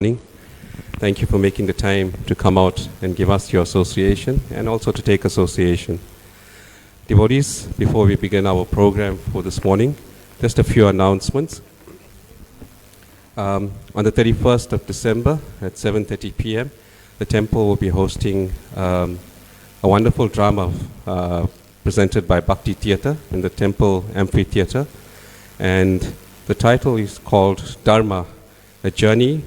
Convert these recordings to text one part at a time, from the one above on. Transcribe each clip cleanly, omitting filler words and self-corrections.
Morning. Thank you for making the time to come out and give us your association and also to take association. Devotees, before we begin our program for this morning, just a few announcements. On the 31st of December at 7:30 p.m., the temple will be hosting a wonderful drama presented by Bhakti Theatre in the temple amphitheatre. And the title is called Dharma, a journey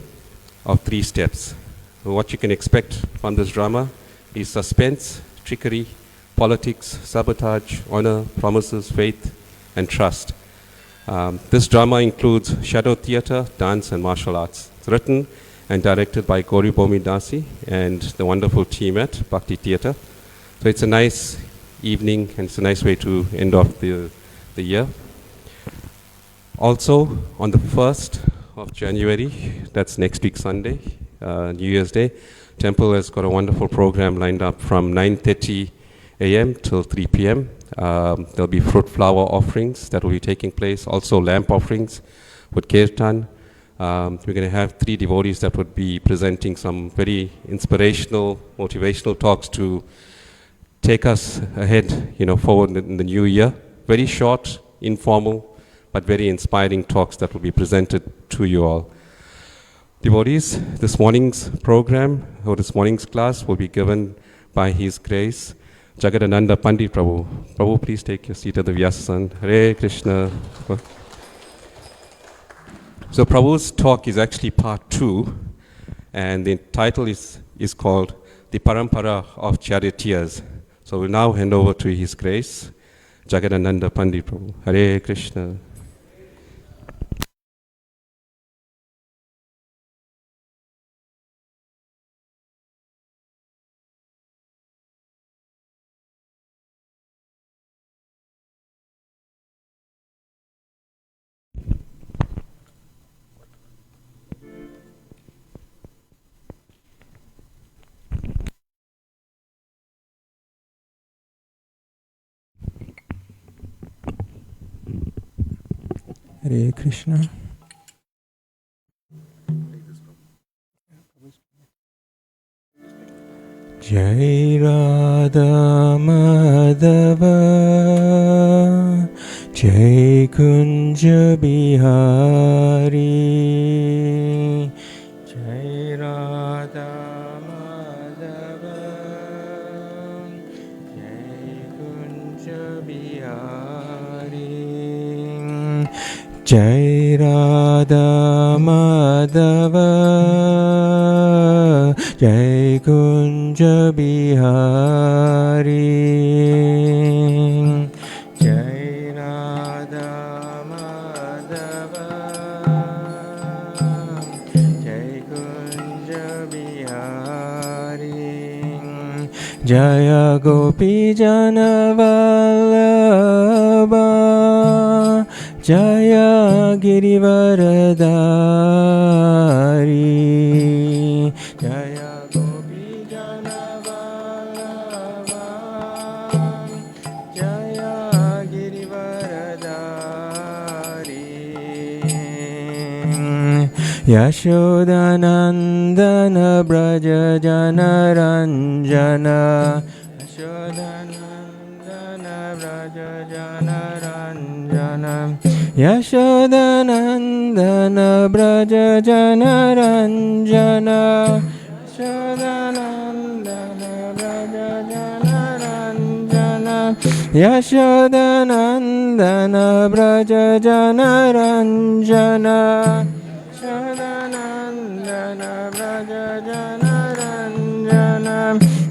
of 3 steps. What you can expect from this drama is suspense, trickery, politics, sabotage, honor, promises, faith, and trust. This drama includes shadow theatre, dance, and martial arts. It's written and directed by Gauri Bomi Dasi and the wonderful team at Bhakti Theatre. So it's a nice evening and it's a nice way to end off the year. Also, on the 1st of January, that's next week Sunday, New Year's Day, Temple has got a wonderful program lined up from 9:30 a.m. till 3 p.m. There'll be fruit flower offerings that will be taking place, also lamp offerings with kirtan. We're going to have 3 devotees that would be presenting some very inspirational, motivational talks to take us ahead, forward in the new year. Very short, informal, but very inspiring talks that will be presented to you all. Devotees, this morning's program, or this morning's class, will be given by His Grace, Jagadananda Pandit Prabhu. Prabhu, please take your seat at the Vyasasan. Hare Krishna. So Prabhu's talk is actually part 2, and the title is called The Parampara of Charioteers. So we'll now hand over to His Grace, Jagadananda Pandit Prabhu. Hare Krishna. Hare Krishna. Jai Radha Madhava Jai Kunja Bihari Jai Radha Madhava Jai Kunja Bihari Jai Radha Madhava Jai Kunja Bihari Jai Radha Madhava Jai Kunja Bihari Jaya Gopi Jana Vallabha Jaya Girivaradari Jaya Gopi Jana Vallabha Jaya Girivaradari Yashodanandana Braja Jana Ranjana Yashodanandana Braja Jana Ranjana Yashodanandana Braja Jana Ranjana Yashodanandana Braja Jana Ranjana Yashodanandana Braja Jana Ranjana Yashodanandana Braja Jana Ranjana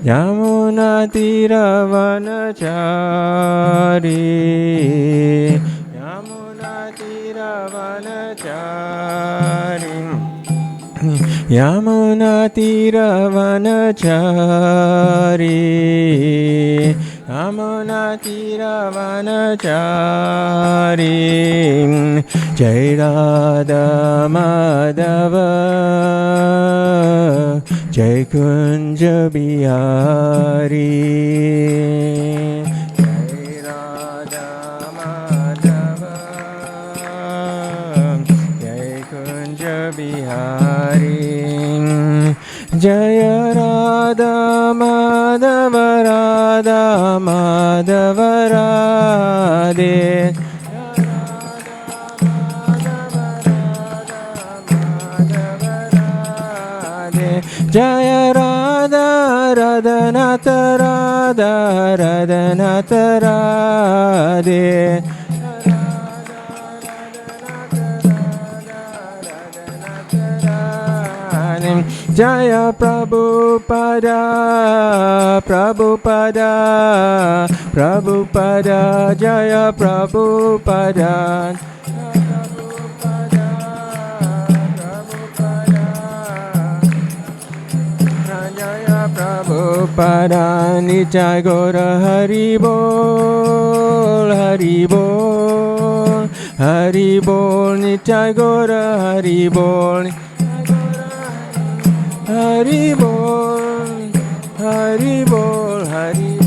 Yamuna Tiravanachari Yamuna Tiravanachari Yamuna Tiravanachari Jai Radha Madhava Jai Kunja Bihari Jai Radha Madhava Jai Kunja Bihari Jaya Radha Madhava Radha Madhava Radhe Jaya Radha Radhanatha Radha Radhanatha Radhe Jaya Prabhupada Prabhupada Prabhupada Jaya Prabhupada Prabhupada Nitai Gora Hari Bol Hari Bol Hari Bol Nitai Gora Hari Bol Hari Bol Hari Bol Hari Bol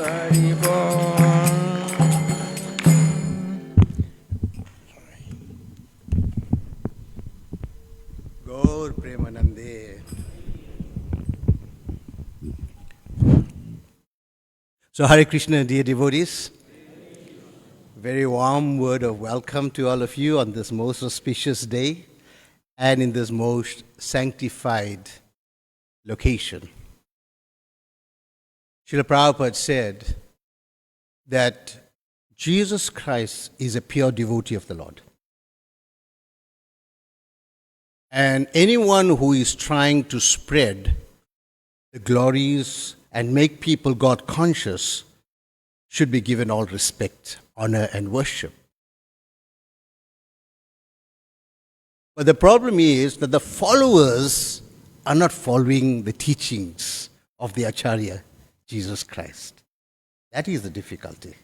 Hari Bol Gaur Premanande. So Hare Krishna, dear devotees. Very warm word of welcome to all of you on this most auspicious day and in this most sanctified location. Srila Prabhupada said that Jesus Christ is a pure devotee of the Lord. And anyone who is trying to spread the glories and make people God conscious should be given all respect, honor, and worship. But the problem is that the followers are not following the teachings of the Acharya, Jesus Christ. That is the difficulty.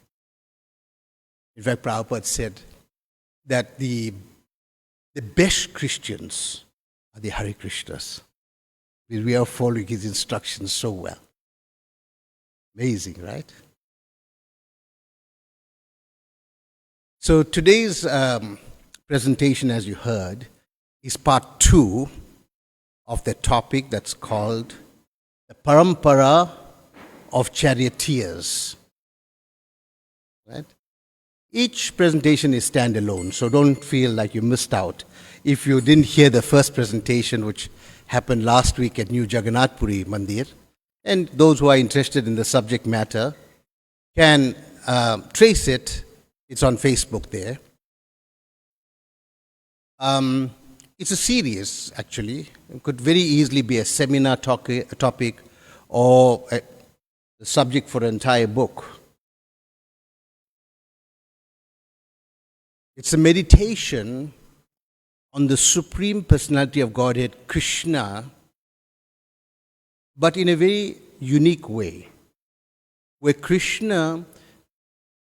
In fact, Prabhupada said that the best Christians are the Hare Krishnas. We are following his instructions so well. Amazing, right? So today's presentation, as you heard, is part 2 of the topic that's called the Parampara of Charioteers. Right? Each presentation is standalone, so don't feel like you missed out. If you didn't hear the first presentation, which happened last week at New Jagannath Puri Mandir, and those who are interested in the subject matter can trace it. It's on Facebook there. It's a series, actually. It could very easily be a seminar topic or the subject for an entire book. It's a meditation on the Supreme Personality of Godhead, Krishna, but in a very unique way, where Krishna,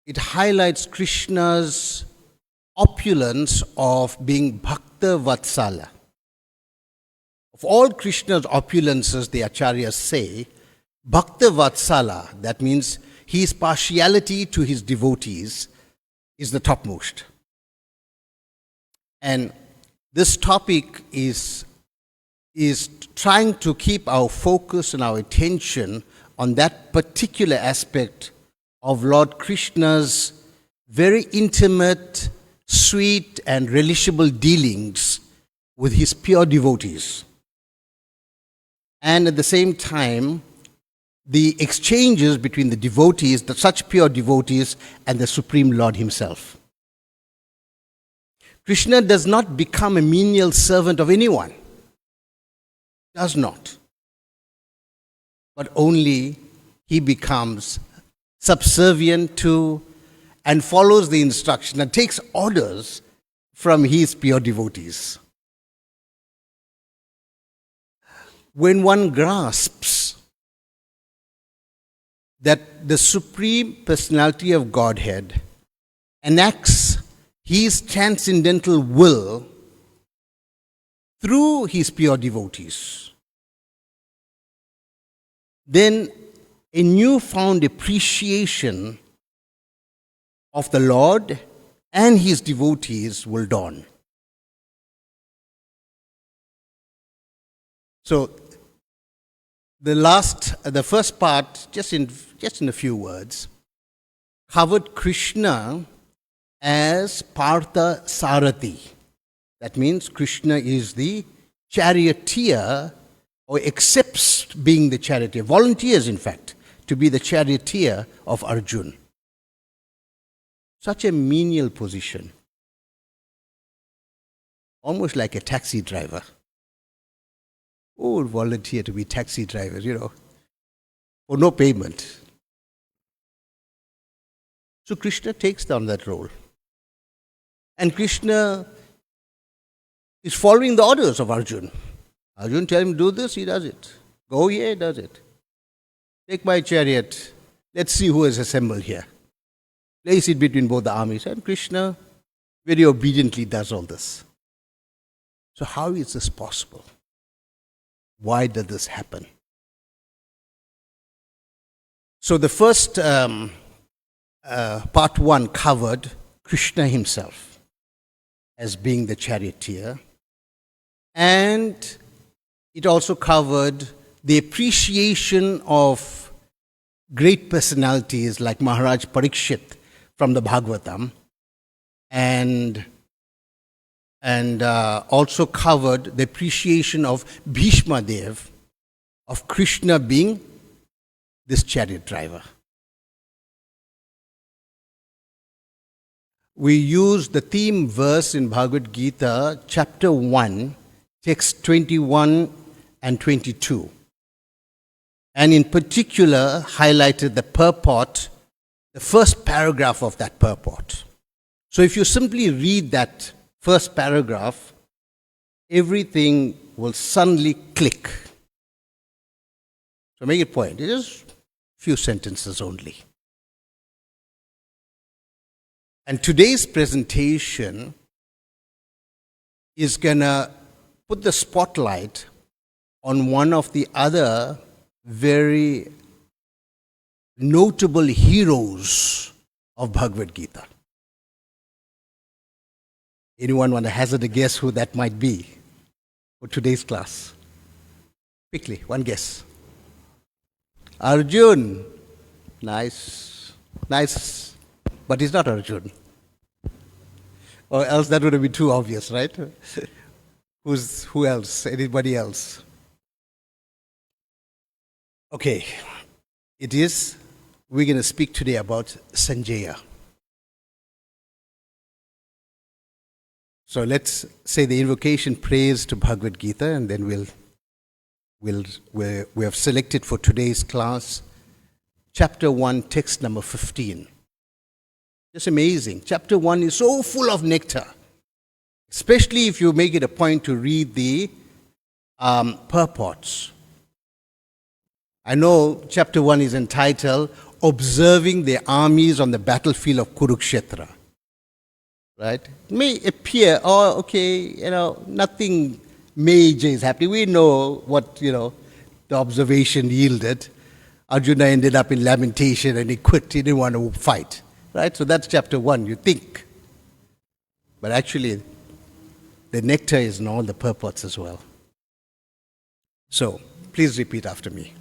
it highlights Krishna's opulence of being Bhakta Vatsala. Of all Krishna's opulences, the Acharyas say, Bhakta Vatsala, that means his partiality to his devotees, is the topmost. And this topic is trying to keep our focus and our attention on that particular aspect of Lord Krishna's very intimate, sweet, and relishable dealings with his pure devotees. And at the same time, the exchanges between the devotees, such pure devotees, and the Supreme Lord himself. Krishna does not become a menial servant of anyone. Does not. But only he becomes subservient to and follows the instruction and takes orders from his pure devotees. When one grasps that the Supreme Personality of Godhead enacts his transcendental will through his pure devotees, then a newfound appreciation of the Lord and his devotees will dawn. So the first part, just in a few words, covered Krishna as Partha Sarathi. That means Krishna is the charioteer, or accepts being the charioteer, volunteers in fact, to be the charioteer of Arjun. Such a menial position. Almost like a taxi driver. Who would volunteer to be taxi driver, for no payment? So Krishna takes down that role. And Krishna is following the orders of Arjun. Arjun tells him, do this, he does it. Go here, he does it. Take my chariot. Let's see who is assembled here. Place it between both the armies. And Krishna very obediently does all this. So how is this possible? Why did this happen? So the first part 1 covered Krishna himself as being the charioteer, and it also covered the appreciation of great personalities like Maharaj Parikshit from the Bhagavatam, and also covered the appreciation of Bhishma Dev, of Krishna being this chariot driver. We use the theme verse in Bhagavad Gita, chapter 1, text 21 and 22. And in particular, highlighted the purport, the first paragraph of that purport. So if you simply read that first paragraph, everything will suddenly click. So make it point. It is a few sentences only. And today's presentation is going to put the spotlight on one of the other very notable heroes of Bhagavad Gita. Anyone want to hazard a guess who that might be for today's class? Quickly, one guess. Arjun. Nice. But he's not Arjun. Or else that would have been too obvious, right? Who else? Anybody else? Okay. We're going to speak today about Sanjaya. So let's say the invocation praise to Bhagavad Gita, and then we have selected for today's class chapter 1, text number 15. Just amazing. Chapter 1 is so full of nectar, especially if you make it a point to read the purports. I know chapter 1 is entitled Observing the Armies on the Battlefield of Kurukshetra. Right? It may appear, nothing major is happening. We know what, the observation yielded. Arjuna ended up in lamentation and he quit. He didn't want to fight. Right? So that's chapter 1, you think. But actually, the nectar is in all the purports as well. So, please repeat after me.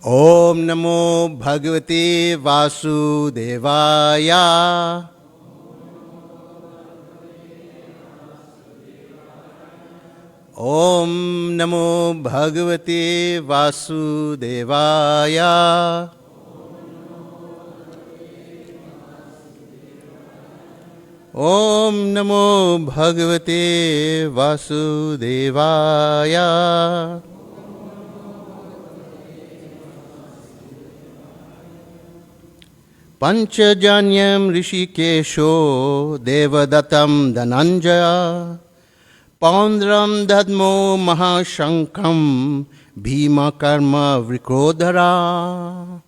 Om Namo Bhagavate Vasudevaya. Om Namo Bhagavate Vasudevaya. Om Namo Bhagavate Vasudevaya. Panchajanyam Rishikesho Devadatam Dhananjaya Paundram Dadmo Mahashankam Bhima Karma Vrikrodhara.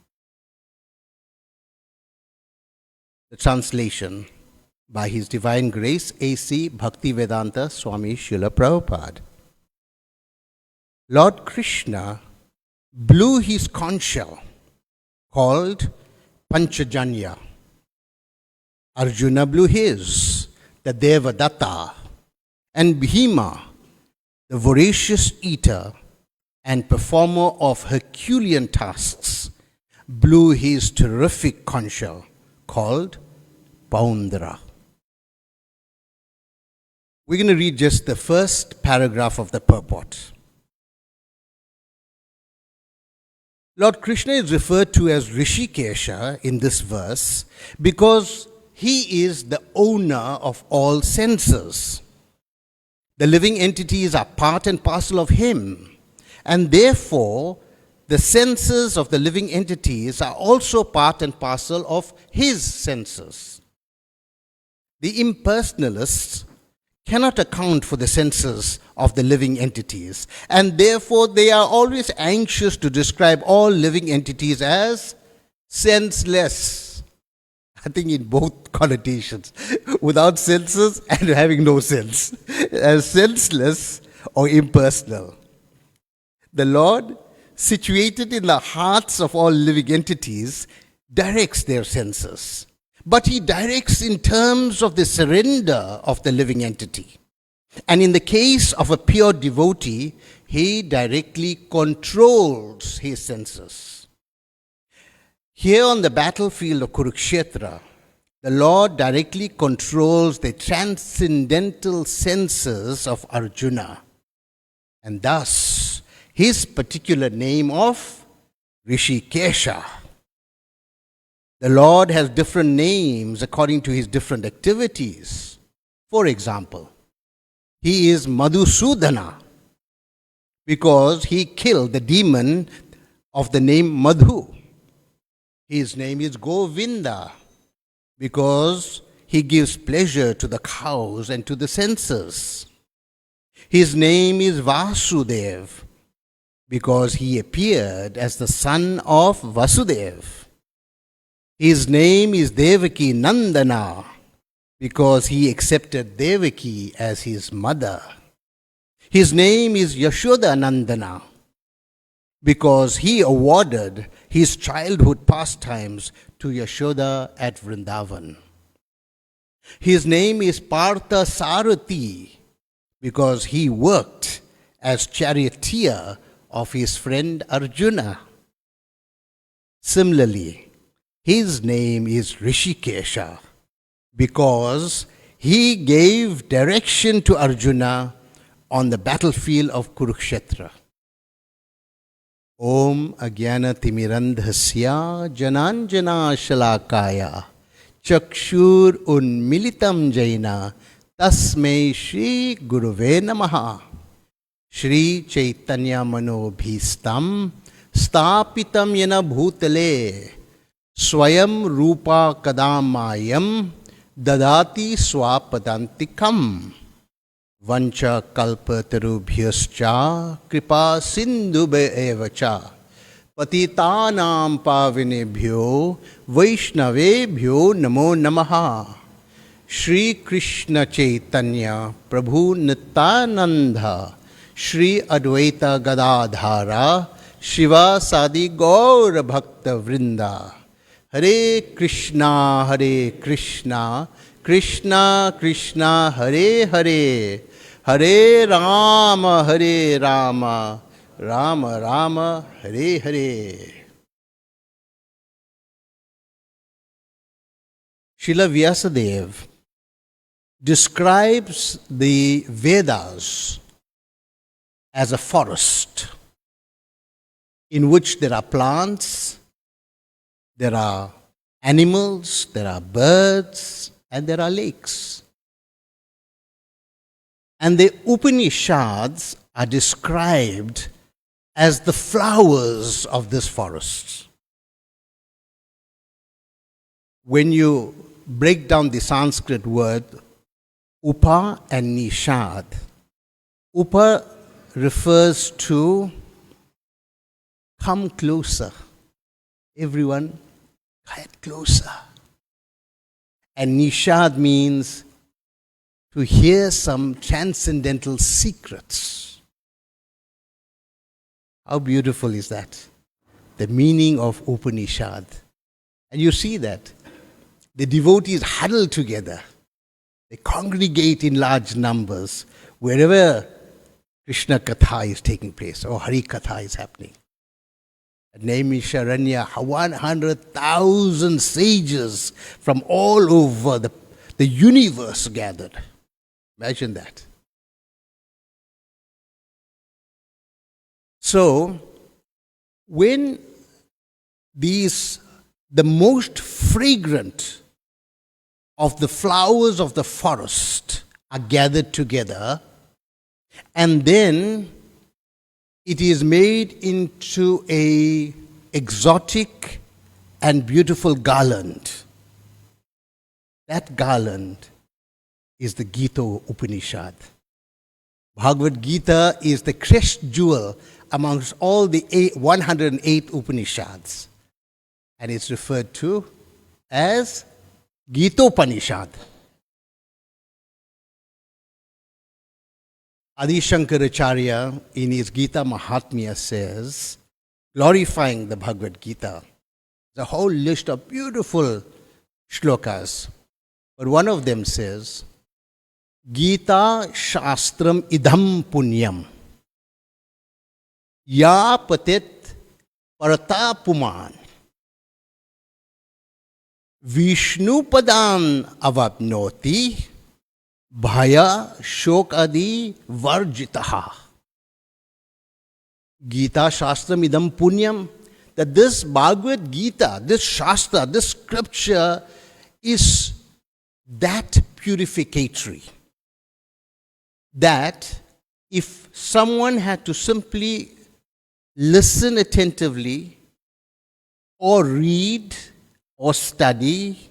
The translation by His Divine Grace A.C. Bhaktivedanta Swami Srila Prabhupada. Lord Krishna blew his conch shell called Panchajanya. Arjuna blew his, the Devadatta, and Bhima, the voracious eater, and performer of Herculean tasks, blew his terrific conch shell called Paundra. We're going to read just the first paragraph of the purport. Lord Krishna is referred to as Rishikesha in this verse because he is the owner of all senses. The living entities are part and parcel of him, and therefore the senses of the living entities are also part and parcel of his senses. The impersonalists cannot account for the senses of the living entities, and therefore they are always anxious to describe all living entities as senseless. I think in both connotations, without senses and having no sense, as senseless or impersonal. The Lord, situated in the hearts of all living entities, directs their senses. But he directs in terms of the surrender of the living entity. And in the case of a pure devotee, he directly controls his senses. Here on the battlefield of Kurukshetra, the Lord directly controls the transcendental senses of Arjuna. And thus, his particular name of Rishikesha. The Lord has different names according to his different activities. For example, he is Madhusudana because he killed the demon of the name Madhu. His name is Govinda because he gives pleasure to the cows and to the senses. His name is Vasudev because he appeared as the son of Vasudev. His name is Devaki Nandana because he accepted Devaki as his mother. His name is Yashoda Nandana because he awarded his childhood pastimes to Yashoda at Vrindavan. His name is Partha Sarathi because he worked as charioteer of his friend Arjuna. Similarly, his name is Rishikesha because he gave direction to Arjuna on the battlefield of Kurukshetra. Om Agyana Timirandhasya Jananjana Shalakaya Chakshur Unmilitam Jaina Tasmai Shri Guruve Namaha Shri Chaitanya Manobhistam Stapitam Yena Bhutale Swayam Rupa Kadamayam Dadati Swapadantikam Vancha Kalpatarubhyascha Kripa Sindhube Evacha Patitanam Pavinebhyo Vaishnavebhyo Namo Namaha Shri Krishna Chaitanya Prabhu Nityananda Shri Advaita Gadadhara Shiva Sadi Gaur Bhakta Vrinda Hare Krishna, Krishna Krishna, Hare Hare, Hare Rama, Rama Rama, Hare Hare. Srila Vyasadeva describes the Vedas as a forest in which there are plants, there are animals, there are birds, and there are lakes. And the Upanishads are described as the flowers of this forest. When you break down the Sanskrit word Upa and Nishad, Upa refers to come closer. Everyone, get closer. And Nishad means to hear some transcendental secrets. How beautiful is that? The meaning of Upanishad. And you see that. The devotees huddle together. They congregate in large numbers. Wherever Krishna Katha is taking place, or Hari Katha is happening. Naimisharanya, 100,000 sages from all over the universe gathered. Imagine that. So, when the most fragrant of the flowers of the forest are gathered together, and then it is made into a exotic and beautiful garland. That garland is the Gita Upanishad. Bhagavad Gita is the crest jewel amongst all the 108 Upanishads. And it's referred to as Gita Upanishad. Adi Shankaracharya in his Gita Mahatmya says, glorifying the Bhagavad Gita, the whole list of beautiful shlokas. But one of them says, Gita Shastram Idham Punyam Ya Patit Paratapuman Vishnu Padan Avapnoti Bhaya Shokadi Varjitaha. Gita Shastram Idam Punyam, that this Bhagavad Gita, this Shastra, this scripture is that purificatory, that if someone had to simply listen attentively or read or study,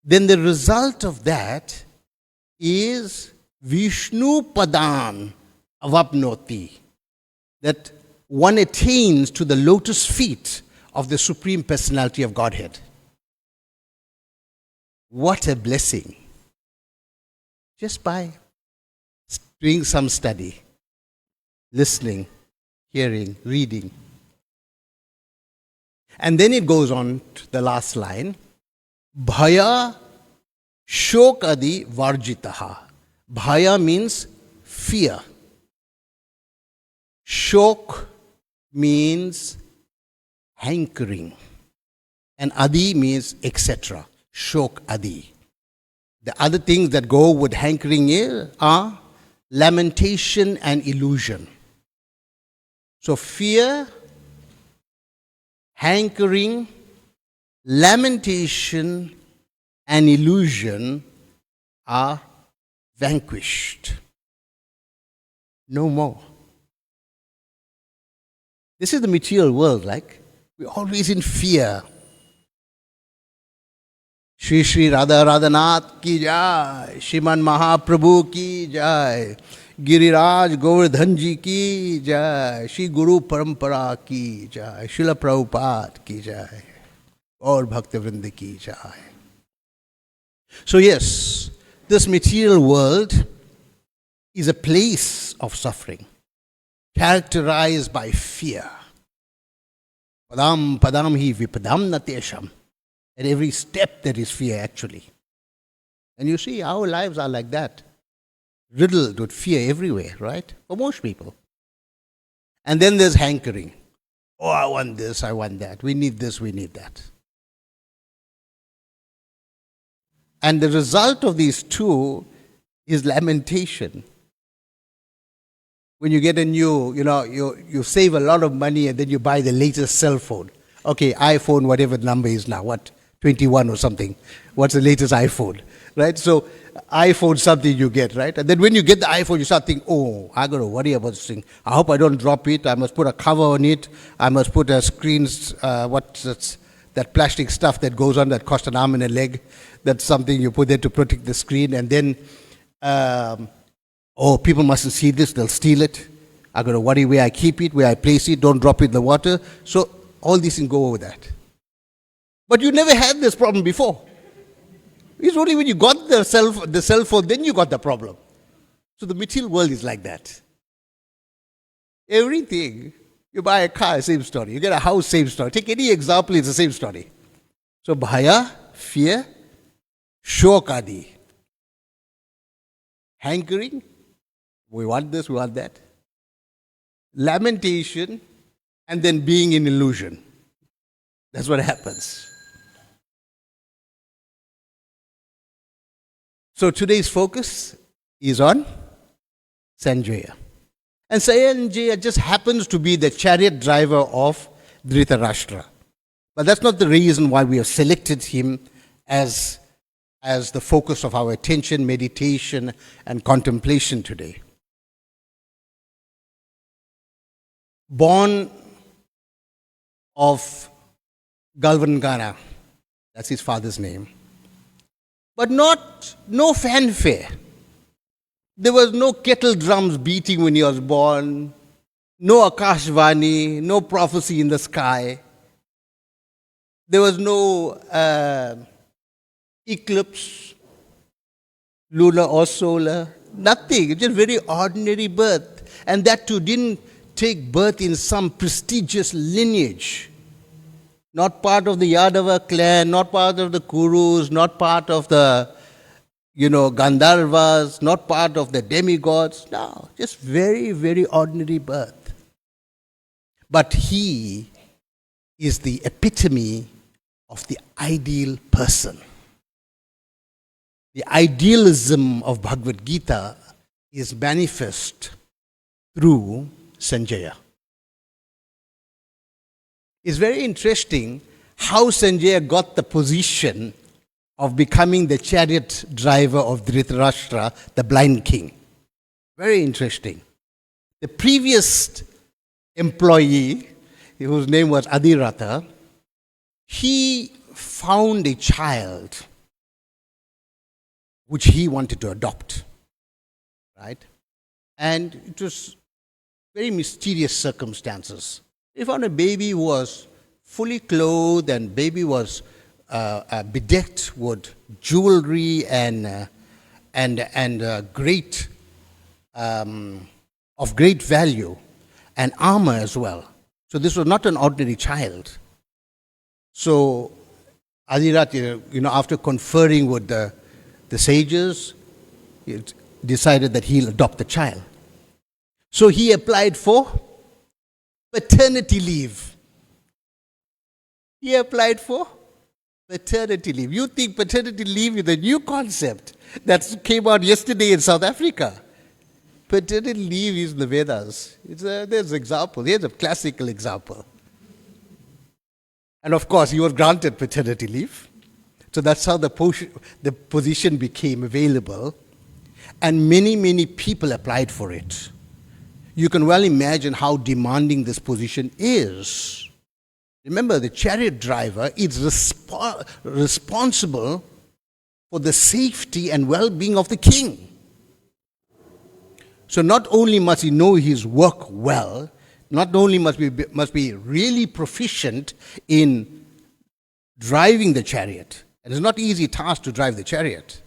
then the result of that is Vishnu Padan Avapnoti, that one attains to the lotus feet of the Supreme Personality of Godhead. What a blessing. Just by doing some study, listening, hearing, reading. And then it goes on to the last line, Bhaya Shokadi Varjitaha. Bhaya means fear. Shok means hankering. And Adi means etc. Shok Adi. The other things that go with hankering here are lamentation and illusion. So fear, hankering, lamentation, and illusion are vanquished. No more. This is the material world, like we're always in fear. Shri Shri Radha Radhanath ki jai, Shriman Mahaprabhu ki jai, Giriraj Govardhan ji ki jai, Shri Guru Parampara ki jai, Srila Prabhupada ki jai, Gaur Bhaktivinoda ki jai. So yes, this material world is a place of suffering, characterized by fear. Padam padam hi vipadam natesham. At every step there is fear actually. And you see, our lives are like that, riddled with fear everywhere, right? For most people. And then there's hankering. Oh, I want this, I want that. We need this, we need that. And the result of these two is lamentation. When you get a new, you save a lot of money and then you buy the latest cell phone. Okay, iPhone, whatever the number is now, what? 21 or something. What's the latest iPhone? Right? So, iPhone something you get, right? And then when you get the iPhone, you start thinking, oh, I got to worry about this thing. I hope I don't drop it. I must put a cover on it. I must put a screen's, that plastic stuff that goes on that costs an arm and a leg. That's something you put there to protect the screen. And then, people mustn't see this. They'll steal it. I got to worry where I keep it, where I place it. Don't drop it in the water. So, all these things go over that. But you never had this problem before. It's only when you got the cell phone, then you got the problem. So the material world is like that. Everything, you buy a car, same story. You get a house, same story. Take any example, it's the same story. So bhaya, fear, shokadi, hankering, We want this, we want that. Lamentation, and then being in illusion. That's what happens. So today's focus is on Sanjaya. And Sanjaya just happens to be the chariot driver of Dhritarashtra. But that's not the reason why we have selected him as the focus of our attention, meditation, and contemplation today. Born of Galvangana, that's his father's name, but no fanfare. There was no kettle drums beating when he was born, no Akashvani, no prophecy in the sky. There was no eclipse, lunar or solar, nothing. Just very ordinary birth. And that too didn't take birth in some prestigious lineage. Not part of the Yadava clan, not part of the Kurus, not part of the, Gandharvas, not part of the demigods. No, just very, very ordinary birth. But he is the epitome of the ideal person. The idealism of Bhagavad Gita is manifest through Sanjaya. It's very interesting how Sanjaya got the position of becoming the chariot driver of Dhritarashtra, the blind king. Very interesting. The previous employee, whose name was Adhiratha, he found a child which he wanted to adopt, right? And it was very mysterious circumstances. He found a baby who was fully clothed, and baby was bedecked with jewelry and great of great value, and armor as well. So this was not an ordinary child. So Adhiratha, after conferring with the sages, he decided that he'll adopt the child. So he applied for paternity leave. He applied for paternity leave. You think paternity leave is a new concept that came out yesterday in South Africa. Paternity leave is in the Vedas. There's an example. Here's a classical example. And of course, he was granted paternity leave. So that's how the position became available. And many, many people applied for it. You can well imagine how demanding this position is. Remember, the chariot driver is responsible for the safety and well-being of the king. So not only must he know his work well, not only must be really proficient in driving the chariot. And it's not an easy task to drive the chariot.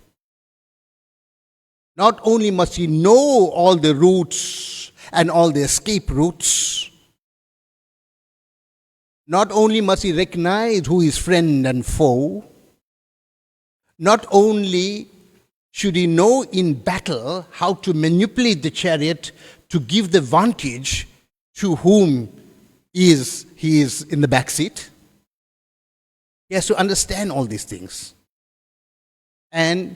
Not only must he know all the routes and all the escape routes, not only must he recognize who is friend and foe, not only should he know in battle how to manipulate the chariot to give the vantage to whom he is in the back seat. He has to understand all these things. And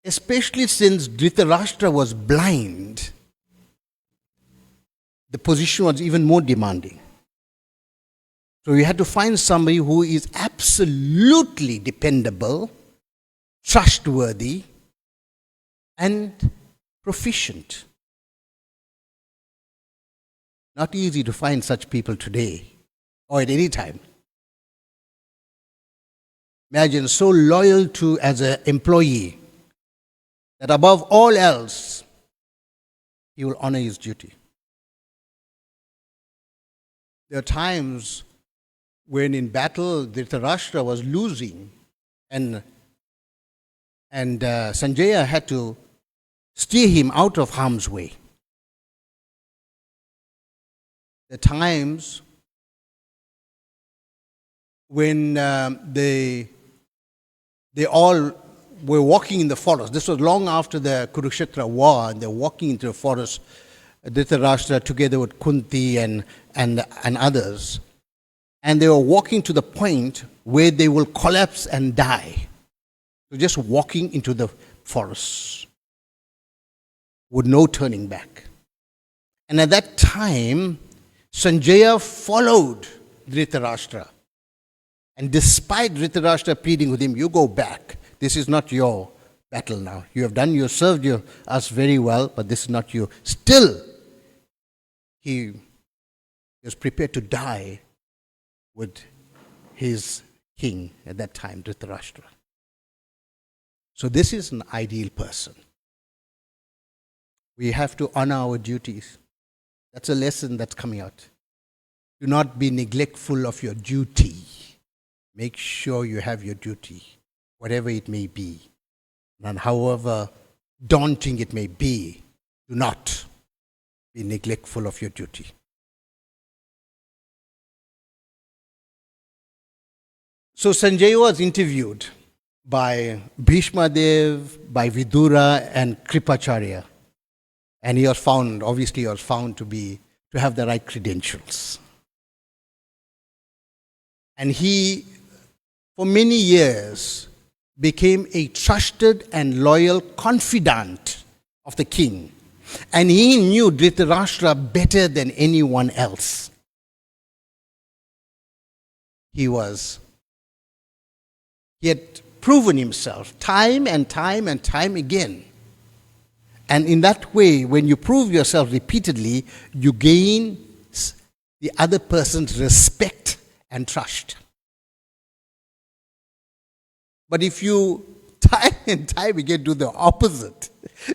especially since Dhritarashtra was blind, the position was even more demanding. So we had to find somebody who is absolutely dependable, trustworthy, and proficient. Not easy to find such people today or at any time. Imagine so loyal to as an employee that above all else, he will honor his duty. There are times when in battle Dhritarashtra was losing and Sanjaya had to steer him out of harm's way. The times when they all were walking in the forest. This was long after the Kurukshetra war, and they're walking into the forest, Dhritarashtra together with Kunti and others. And they were walking to the point where they will collapse and die. So just walking into the forest with no turning back. And at that time, Sanjaya followed Dhritarashtra. And despite Dhritarashtra pleading with him, you go back. This is not your battle now. You have served us very well, but this is not you. Still, he was prepared to die with his king at that time, Dhritarashtra. So this is an ideal person. We have to honor our duties. That's a lesson that's coming out. Do not be neglectful of your duty. Make sure you have your duty, whatever it may be. And however daunting it may be, do not be neglectful of your duty. So Sanjaya was interviewed by Bhishma Dev, by Vidura and Kripacharya. And he was found to have the right credentials. And he, for many years, became a trusted and loyal confidant of the king. And he knew Dhritarashtra better than anyone else. He had proven himself time and time and time again. And in that way, when you prove yourself repeatedly, you gain the other person's respect and trust. But if you time and time again do the opposite,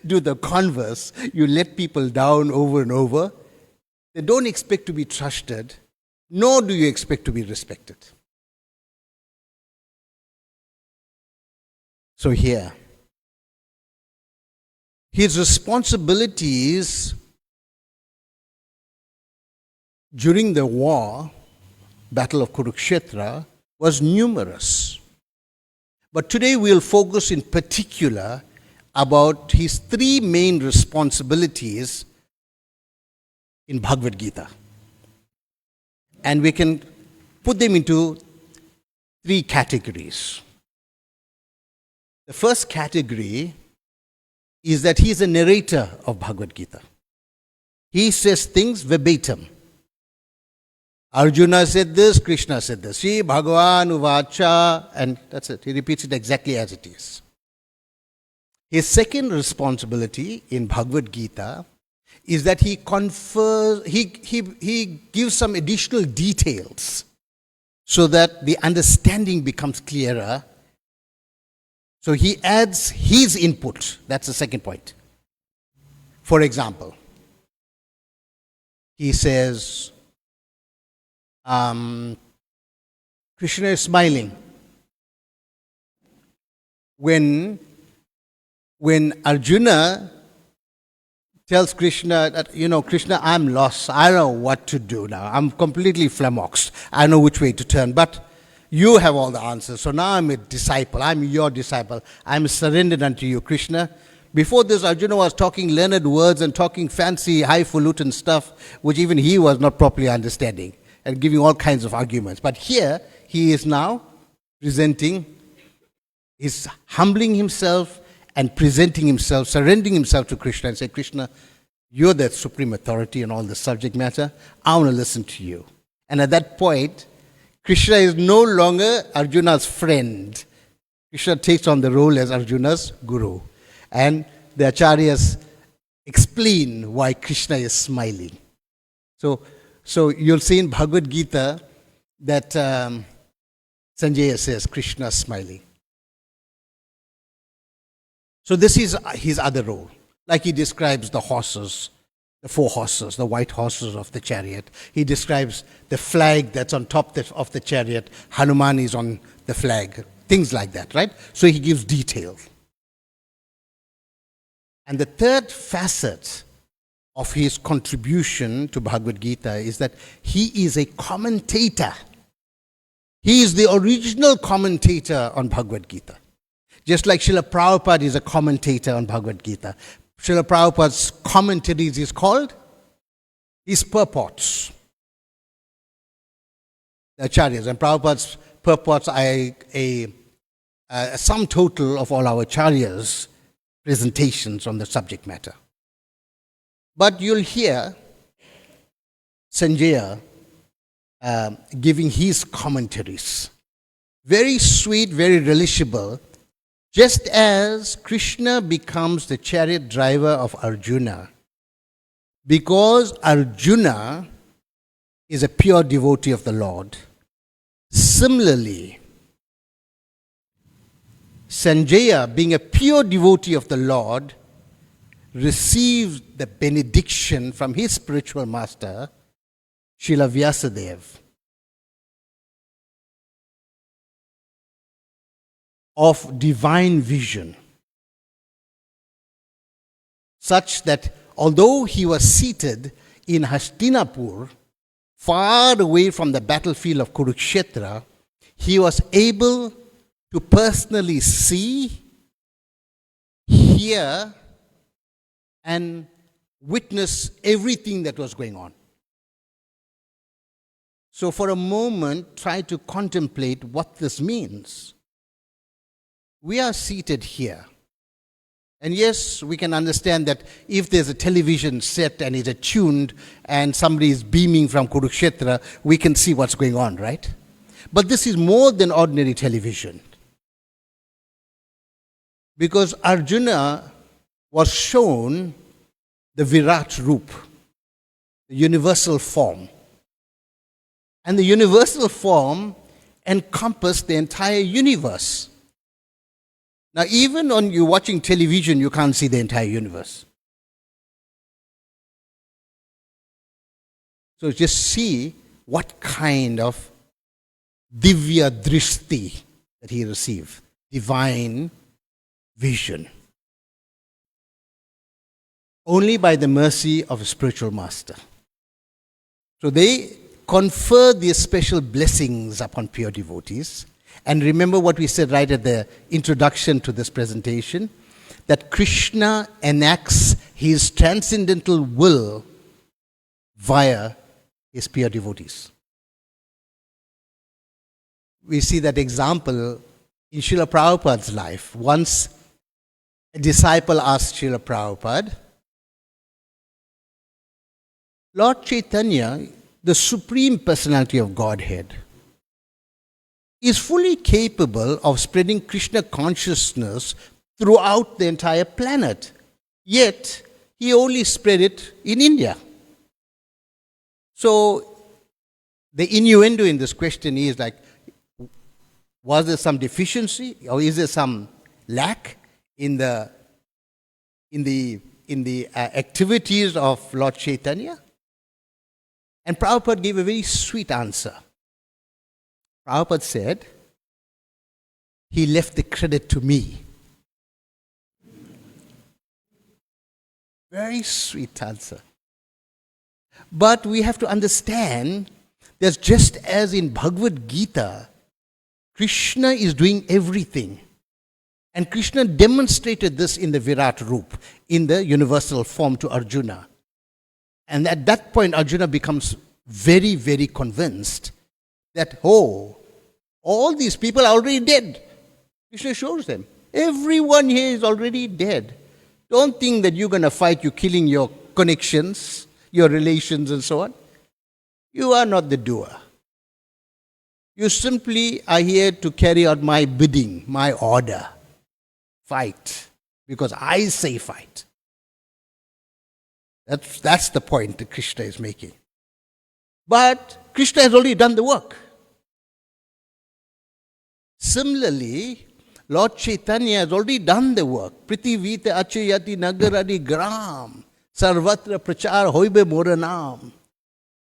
do the converse, you let people down over and over, they don't expect to be trusted, nor do you expect to be respected. So here, his responsibilities during the war, Battle of Kurukshetra, was numerous. But today we'll focus in particular about his three main responsibilities in Bhagavad Gita. And we can put them into three categories. The first category is that he is a narrator of Bhagavad Gita. He says things verbatim. Arjuna said this, Krishna said this. Shri Bhagavan Uvacha, and that's it. He repeats it exactly as it is. His second responsibility in Bhagavad Gita is that he gives some additional details so that the understanding becomes clearer. So he adds his input. That's the second point. For example, he says, Krishna is smiling. When Arjuna tells Krishna that, Krishna, I'm lost. I don't know what to do now. I'm completely flummoxed. I know which way to turn. But you have all the answers. So now I'm a disciple. I'm your disciple. I'm surrendered unto you, Krishna. Before this, Arjuna was talking learned words and talking fancy, highfalutin stuff, which even he was not properly understanding and giving all kinds of arguments. But here, he is now he's humbling himself and presenting himself, surrendering himself to Krishna and say, Krishna, you're the supreme authority on all the subject matter. I want to listen to you. And at that point, Krishna is no longer Arjuna's friend. Krishna takes on the role as Arjuna's guru. And the acharyas explain why Krishna is smiling. So you'll see in Bhagavad Gita that Sanjaya says, Krishna is smiling. So this is his other role. Like he describes the horses, the four horses, the white horses of the chariot. He describes the flag that's on top of the chariot. Hanuman is on the flag. Things like that, right? So he gives detail. And the third facet of his contribution to Bhagavad Gita is that he is a commentator. He is the original commentator on Bhagavad Gita. Just like Srila Prabhupada is a commentator on Bhagavad Gita. Srila Prabhupada's commentaries is called his purports. The acharyas. And Prabhupada's purports are a sum total of all our acharyas' presentations on the subject matter. But you'll hear Sanjaya giving his commentaries. Very sweet, very relishable. Just as Krishna becomes the chariot driver of Arjuna, because Arjuna is a pure devotee of the Lord, similarly, Sanjaya, being a pure devotee of the Lord, receives the benediction from his spiritual master, Srila Vyasadeva, of divine vision, such that although he was seated in Hastinapur, far away from the battlefield of Kurukshetra, he was able to personally see, hear, and witness everything that was going on. So for a moment, try to contemplate what this means. We are seated here. And yes, we can understand that if there's a television set and it's tuned and somebody is beaming from Kurukshetra, we can see what's going on, right? But this is more than ordinary television. Because Arjuna was shown the Virat Roop, the universal form. And the universal form encompassed the entire universe. Now, even when you're watching television, you can't see the entire universe. So just see what kind of divya drishti that he received, divine vision. Only by the mercy of a spiritual master. So they confer these special blessings upon pure devotees. And remember what we said right at the introduction to this presentation, that Krishna enacts his transcendental will via his pure devotees. We see that example in Srila Prabhupada's life. Once a disciple asked Srila Prabhupada, Lord Chaitanya, the Supreme Personality of Godhead, is fully capable of spreading Krishna consciousness throughout the entire planet. Yet, he only spread it in India. So, the innuendo in this question is like, was there some deficiency or is there some lack in the activities of Lord Chaitanya? And Prabhupada gave a very sweet answer. Prabhupada said, he left the credit to me. Very sweet answer. But we have to understand that just as in Bhagavad Gita, Krishna is doing everything. And Krishna demonstrated this in the Virat Roop, in the universal form to Arjuna. And at that point, Arjuna becomes very, very convinced that, oh, all these people are already dead. Krishna shows them. Everyone here is already dead. Don't think that you're going to fight, you're killing your connections, your relations and so on. You are not the doer. You simply are here to carry out my bidding, my order. Fight. Because I say fight. That's the point that Krishna is making. But Krishna has already done the work. Similarly, Lord Chaitanya has already done the work. Prithivite achayati nagaradi gram sarvatra prachar hoibe moranam.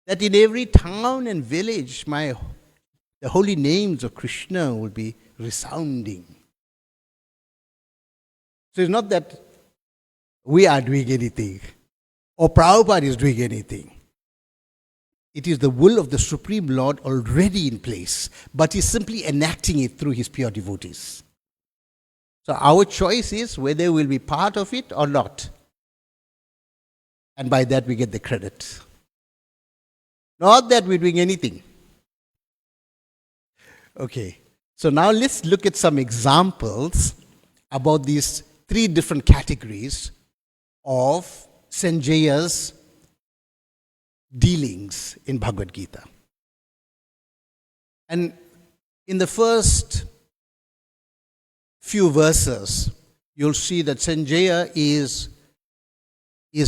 That in every town and village, the holy names of Krishna will be resounding. So it's not that we are doing anything or Prabhupada is doing anything. It is the will of the Supreme Lord already in place, but he's simply enacting it through his pure devotees. So our choice is whether we'll be part of it or not. And by that we get the credit. Not that we're doing anything. Okay. So now let's look at some examples about these three different categories of Sanjaya's dealings in Bhagavad Gita. And in the first few verses, you'll see that Sanjaya is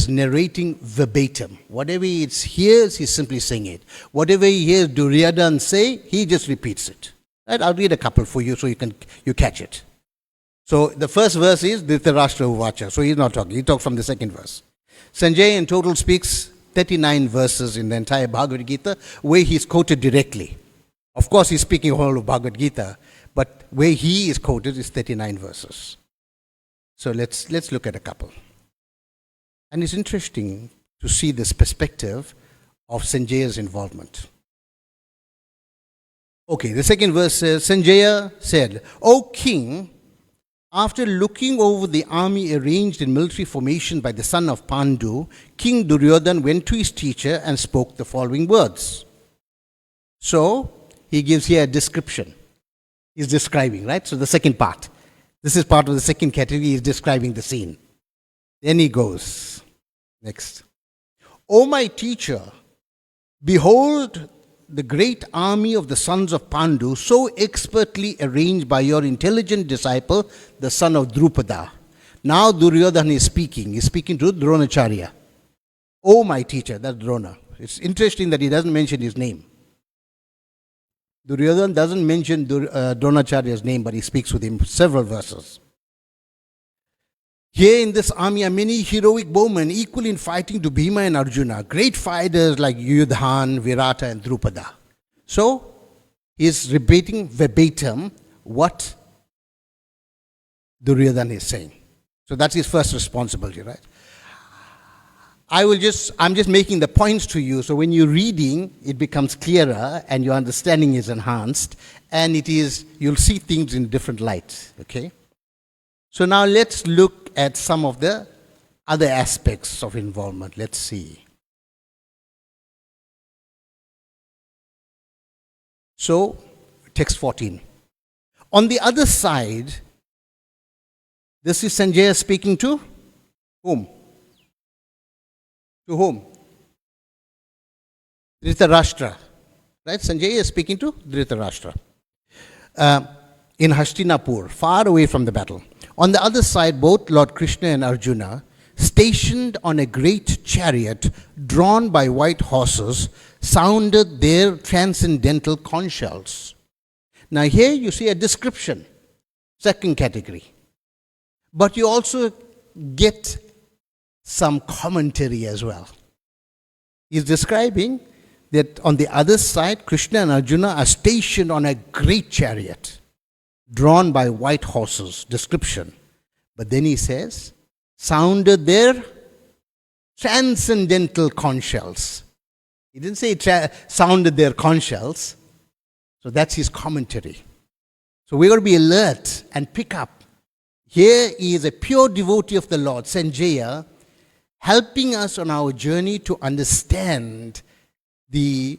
narrating verbatim. Whatever he hears, he's simply saying it. Whatever he hears Duryodhana say, he just repeats it. Right? I'll read a couple for you so you catch it. So the first verse is Dhritarashtra Uvacha. So he's not talking. He talks from the second verse. Sanjaya in total speaks 39 verses in the entire Bhagavad Gita where he's quoted directly. Of course, he's speaking all of Bhagavad Gita, but where he is quoted is 39 verses. So let's look at a couple. And it's interesting to see this perspective of Sanjaya's involvement. Okay, the second verse says, Sanjaya said, O king, after looking over the army arranged in military formation by the son of Pandu, King Duryodhana went to his teacher and spoke the following words. So, he gives here a description. He's describing, right? So the second part. This is part of the second category. He's describing the scene. Then he goes. Next. O my teacher, behold the great army of the sons of Pandu, so expertly arranged by your intelligent disciple, the son of Drupada. Now Duryodhana is speaking. He's speaking to Dronacharya. O my teacher, that's Drona. It's interesting that he doesn't mention his name. Duryodhana doesn't mention Dronacharya's name, but he speaks with him several verses. Here in this army are many heroic bowmen equal in fighting to Bhima and Arjuna, great fighters like Yudhan, Virata and Drupada. So, he is repeating verbatim what Duryodhana is saying. So that's his first responsibility, right? I'm just making the points to you, so when you're reading, it becomes clearer and your understanding is enhanced, and you'll see things in different light, okay? So now let's look at some of the other aspects of involvement. Let's see. So, text 14. On the other side, this is Sanjaya speaking to whom? To whom? Dhritarashtra. Right? Sanjaya is speaking to Dhritarashtra. In Hastinapur, far away from the battle. On the other side, both Lord Krishna and Arjuna, stationed on a great chariot drawn by white horses, sounded their transcendental conch shells. Now here you see a description, second category. But you also get some commentary as well. He's describing that on the other side, Krishna and Arjuna are stationed on a great chariot, drawn by white horses, description. But then he says, sounded their transcendental conch shells. He didn't say sounded their conch shells. So that's his commentary. So we've got to be alert and pick up. Here is a pure devotee of the Lord, Sanjaya, helping us on our journey to understand the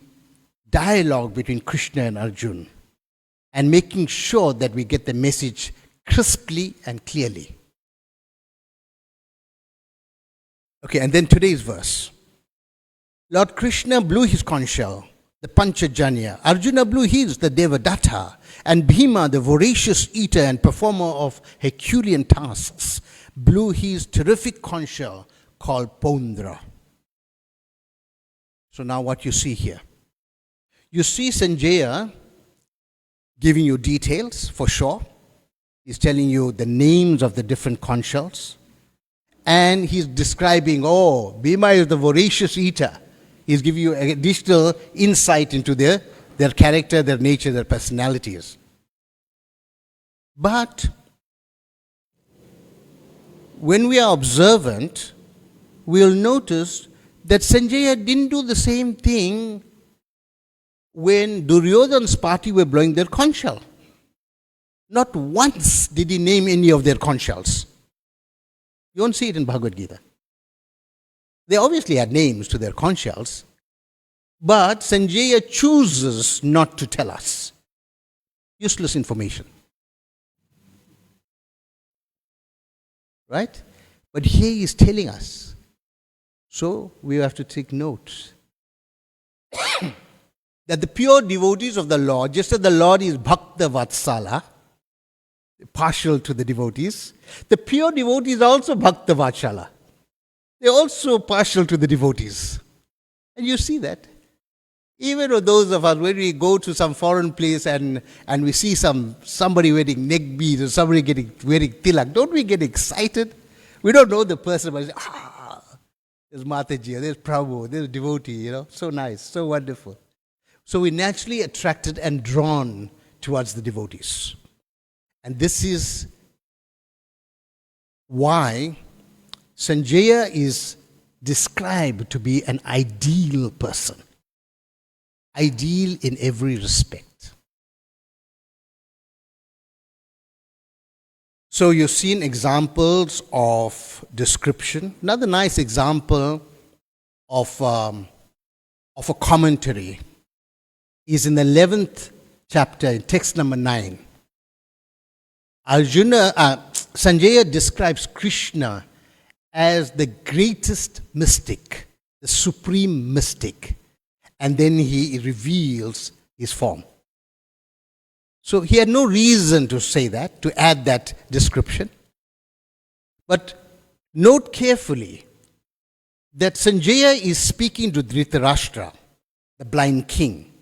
dialogue between Krishna and Arjuna and making sure that we get the message crisply and clearly. Okay, and then today's verse. Lord Krishna blew his conch shell, the Panchajanya. Arjuna blew his, the Devadatta. And Bhima, the voracious eater and performer of Herculean tasks, blew his terrific conch shell called Pondra. So now what you see here. You see Sanjaya giving you details for sure. He's telling you the names of the different conch shells. And he's describing, Bhima is the voracious eater. He's giving you additional insight into their character, their nature, their personalities. But when we are observant, we'll notice that Sanjaya didn't do the same thing when Duryodhana's party were blowing their conch shell. Not once did he name any of their conch shells. You won't see it in Bhagavad Gita. They obviously had names to their conch shells, but Sanjaya chooses not to tell us. Useless information. Right? But here he is telling us. So we have to take note that the pure devotees of the Lord, just as the Lord is Bhakta Vatsala, partial to the devotees, the pure devotees are also Bhakta Vatsala. They're also partial to the devotees. And you see that. Even with those of us, when we go to some foreign place and we see somebody wearing neck beads or somebody wearing tilak, don't we get excited? We don't know the person, but there's Mataji, there's Prabhu, there's devotee, so nice, so wonderful. So we're naturally attracted and drawn towards the devotees. And this is why Sanjaya is described to be an ideal person. Ideal in every respect. So you've seen examples of description. Another nice example of a commentary is in the 11th chapter, in text number 9. Sanjaya describes Krishna as the greatest mystic, the supreme mystic, and then he reveals his form. So he had no reason to say that, to add that description. But note carefully that Sanjaya is speaking to Dhritarashtra, the blind king,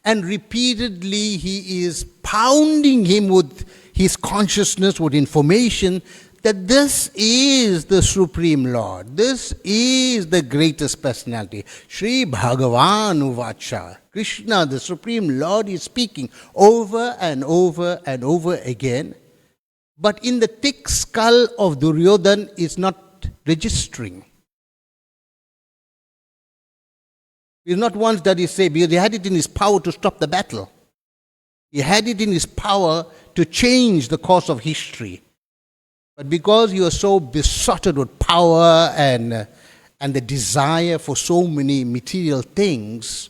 and repeatedly he is pounding him with his consciousness, with information that this is the Supreme Lord. This is the greatest personality. Sri Bhagavan Uvacha. Krishna, the Supreme Lord, is speaking over and over and over again. But in the thick skull of Duryodhan is not registering. It's not once that he said, because he had it in his power to stop the battle. He had it in his power to change the course of history. But because he was so besotted with power and the desire for so many material things,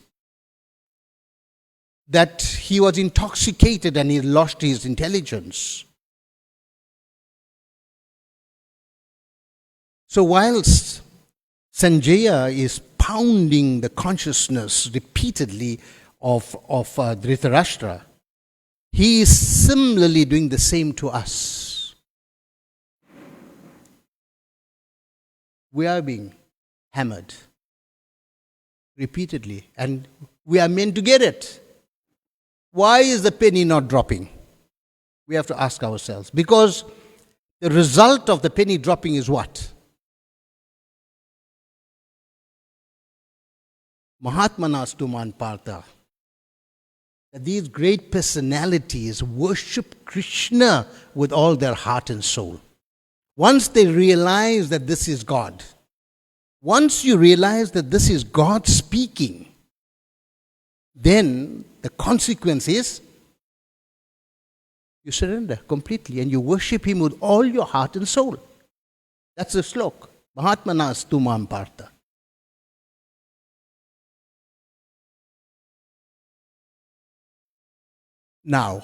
that he was intoxicated and he lost his intelligence. So whilst Sanjaya is pounding the consciousness repeatedly of Dhritarashtra, he is similarly doing the same to us. We are being hammered repeatedly, and we are meant to get it. Why is the penny not dropping? We have to ask ourselves. Because the result of the penny dropping is what? Mahatmanastu man partha. That these great personalities worship Krishna with all their heart and soul. Once they realize that this is God, once you realize that this is God speaking, then the consequence is you surrender completely and you worship Him with all your heart and soul. That's the slok. Mahatmanastu mam partha. Now,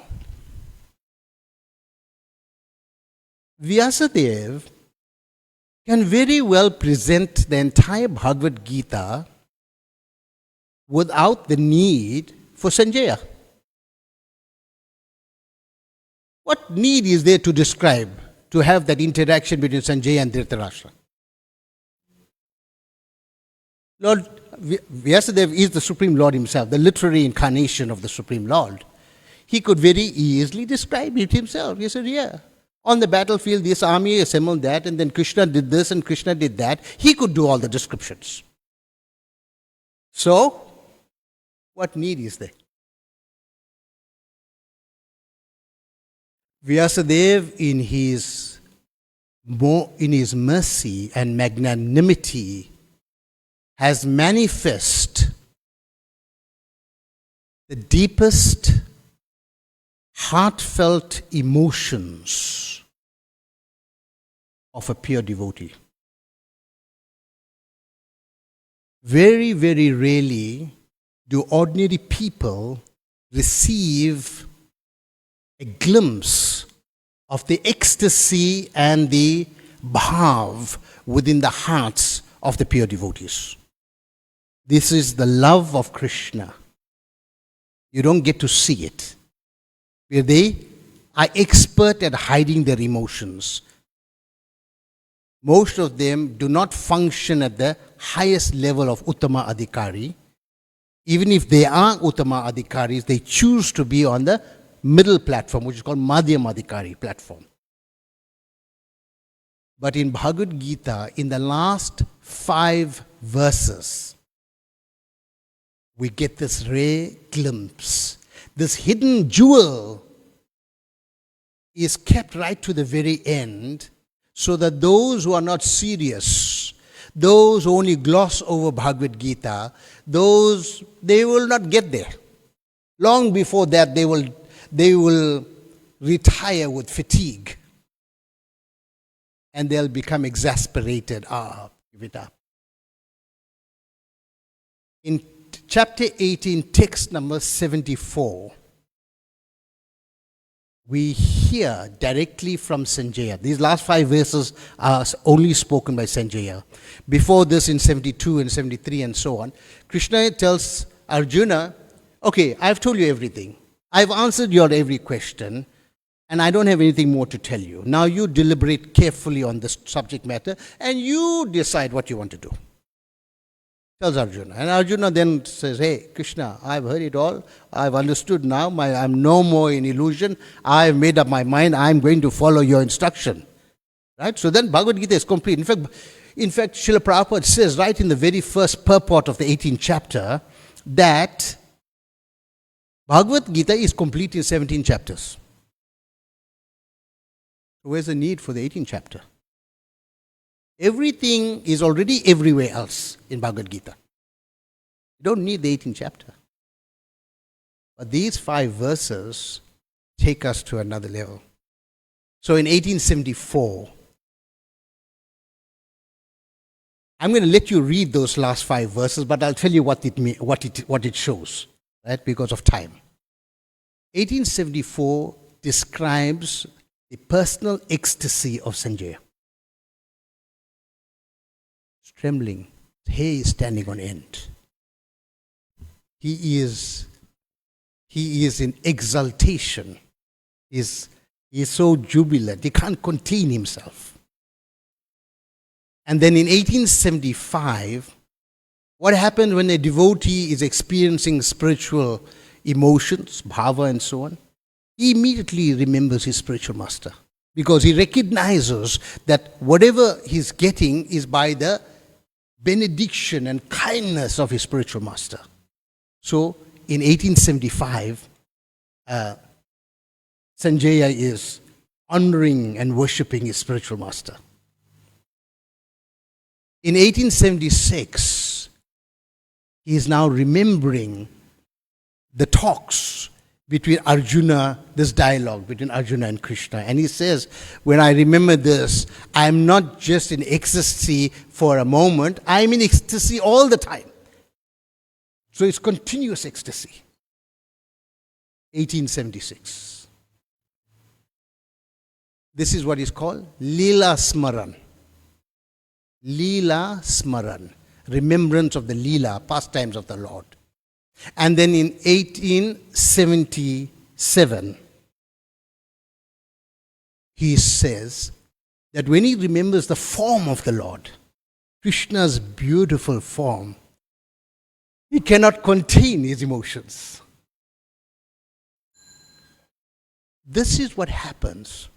Vyasadeva can very well present the entire Bhagavad Gita without the need for Sanjaya. What need is there to describe, to have that interaction between Sanjaya and Dhritarashtra? Lord Vyasadeva is the Supreme Lord himself, the literary incarnation of the Supreme Lord. He could very easily describe it himself. He said, yeah, on the battlefield, this army assembled that, and then Krishna did this and Krishna did that. He could do all the descriptions. So, what need is there? Vyasadeva, in his mercy and magnanimity, has manifest the deepest heartfelt emotions of a pure devotee. Very, very rarely do ordinary people receive a glimpse of the ecstasy and the bhav within the hearts of the pure devotees. This is the love of Krishna. You don't get to see it. Where they are expert at hiding their emotions. Most of them do not function at the highest level of Uttama Adhikari. Even if they are Uttama Adhikaris, they choose to be on the middle platform, which is called Madhyam Adhikari platform. But in Bhagavad Gita, in the last 5 verses, we get this rare glimpse. This hidden jewel is kept right to the very end, so that those who are not serious, those who only gloss over Bhagavad Gita, they will not get there. Long before that, they will retire with fatigue. And they'll become exasperated. Give it up. In chapter 18, text number 74, we hear directly from Sanjaya. These last 5 verses are only spoken by Sanjaya. Before this, in 72 and 73 and so on, Krishna tells Arjuna, okay, I've told you everything. I've answered your every question, and I don't have anything more to tell you. Now you deliberate carefully on this subject matter, and you decide what you want to do. Tells Arjuna. And Arjuna then says, hey, Krishna, I've heard it all. I've understood now. I'm no more in illusion. I've made up my mind. I'm going to follow your instruction. Right? So then Bhagavad Gita is complete. In fact, Srila Prabhupada says right in the very first purport of the 18th chapter that Bhagavad Gita is complete in 17 chapters. Where's the need for the 18th chapter? Everything is already everywhere else in Bhagavad Gita. You don't need the 18th chapter. But these 5 verses take us to another level. So in 1874, I'm going to let you read those last 5 verses, but I'll tell you what it shows, right? Because of time. 1874 describes the personal ecstasy of Sanjaya. Trembling, his hair is standing on end. He is in exaltation. He is so jubilant. He can't contain himself. And then in 1875, what happens when a devotee is experiencing spiritual emotions, bhava and so on? He immediately remembers his spiritual master, because he recognizes that whatever he's getting is by the benediction and kindness of his spiritual master. So in 1875, Sanjaya is honoring and worshipping his spiritual master. In 1876, he is now remembering the talks between Arjuna, this dialogue between Arjuna and Krishna. And he says, when I remember this, I am not just in ecstasy for a moment, I am in ecstasy all the time. So it's continuous ecstasy. 1876. This is what is called Leela Smaran. Leela Smaran. Remembrance of the Leela, pastimes of the Lord. And then in 1877, he says that when he remembers the form of the Lord, Krishna's beautiful form, he cannot contain his emotions. This is what happens.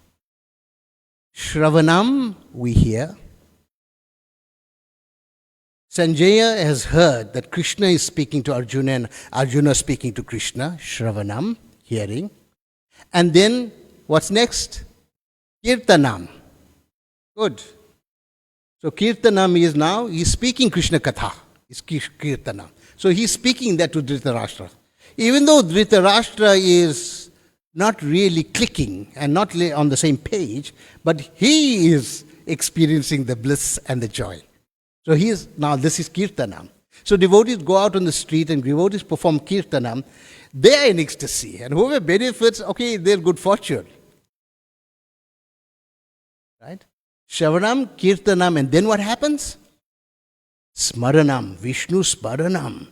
Shravanam, we hear. Sanjaya has heard that Krishna is speaking to Arjuna and Arjuna speaking to Krishna. Shravanam, hearing. And then, what's next? Kirtanam. Good. So Kirtanam is now, he's speaking Krishna Katha. It's Kirtanam. So he's speaking that to Dhritarashtra. Even though Dhritarashtra is not really clicking and not on the same page, but he is experiencing the bliss and the joy. So now this is Kirtanam. So devotees go out on the street and devotees perform Kirtanam. They are in ecstasy. And whoever benefits, okay, they're good fortune. Right? Shravanam, Kirtanam, and then what happens? Smaranam, Vishnu Smaranam.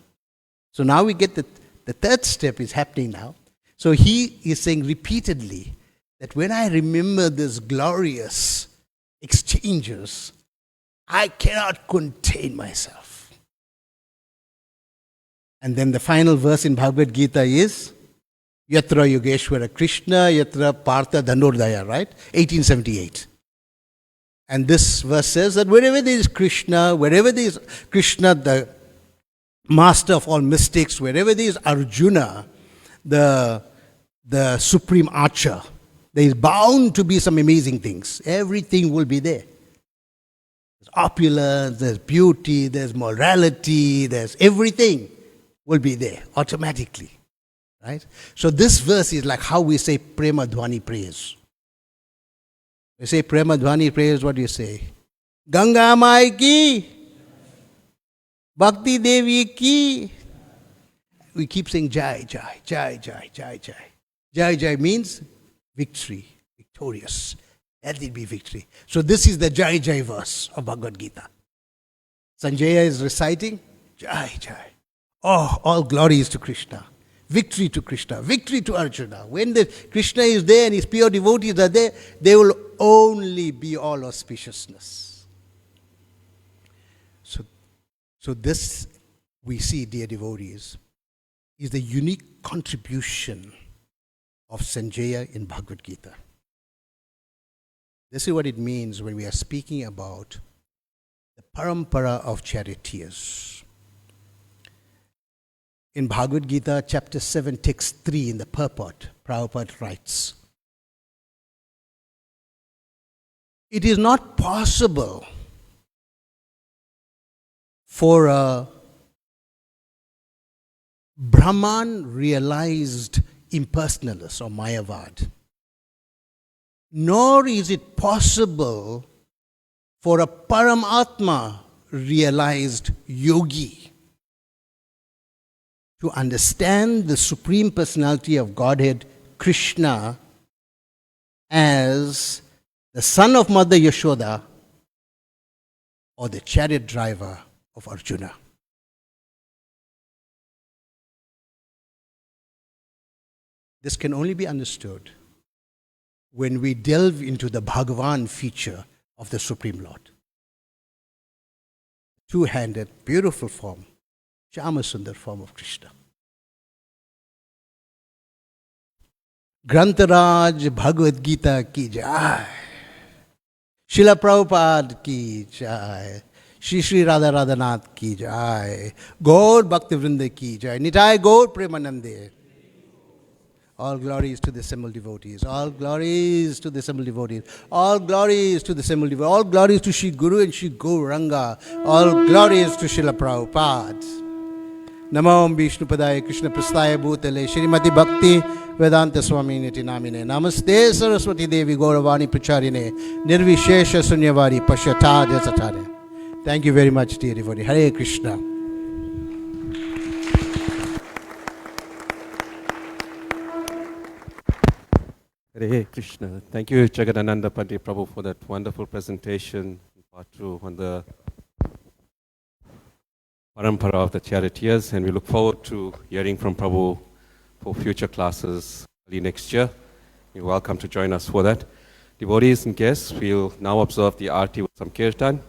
So now we get the third step is happening now. So he is saying repeatedly that when I remember this glorious exchanges, I cannot contain myself. And then the final verse in Bhagavad Gita is Yatra Yogeshwara Krishna, Yatra Partha Dhanurdaya, right? 1878. And this verse says that wherever there is Krishna, the master of all mystics, wherever there is Arjuna, the supreme archer, there is bound to be some amazing things. Everything will be there. There's opulence, there's beauty, there's morality, there's everything will be there automatically. Right? So this verse is like how we say Prema Dhwani prayers. We say Prema Dhwani prayers, what do you say? Ganga Mai ki, Bhakti Devi ki. We keep saying Jai, Jai, Jai, Jai, Jai, Jai. Jai, Jai means victory, victorious. Let it be victory. So this is the Jai, Jai verse of Bhagavad Gita. Sanjaya is reciting Jai, Jai. Oh, all glory is to Krishna. Victory to Krishna, victory to Arjuna. When the Krishna is there and his pure devotees are there, they will only be all auspiciousness. So this we see, dear devotees, is the unique contribution of Sanjaya in Bhagavad Gita. This is what it means when we are speaking about the Parampara of Charioteers. In Bhagavad Gita, chapter 7, text 3, in the purport, Prabhupada writes, it is not possible for a Brahman realized impersonalist or Mayavad, nor is it possible for a Paramatma realized yogi to understand the Supreme Personality of Godhead, Krishna, as the son of Mother Yashoda or the chariot driver of Arjuna. This can only be understood when we delve into the Bhagavan feature of the Supreme Lord. Two-handed, beautiful form, Shyamasundar form of Krishna. Grantaraj Bhagavad Gita ki jai. Srila Prabhupada ki jai. Shri Radha Radhanath ki jai. Gaur Bhakti Vrinda ki jai. Nitai Gaur Premanande. All glories to the assembled devotees. All glories to the assembled devotees. All glories to the assembled devotees. All glories to Shri Guru and Shri Gauranga. All glories to Srila Prabhupada. Namo Vishnupadaya Krishna Prastaya Bhutale Shrimati Bhakti Vedanta Swami Niti Namine Namaste Saraswati Devi Gauravani Pracharine Nirvishesha Sunyavari Pashyata Jasatane. Thank you very much, dear devotee. Hare Krishna. Hare Krishna. Thank you, Jagadananda Pandit Prabhu, for that wonderful presentation, part 2 on the Parampara of the Charioteers, and we look forward to hearing from Prabhu for future classes early next year. You're welcome to join us for that. Devotees and guests, we'll now observe the Aarti with some Kirtan.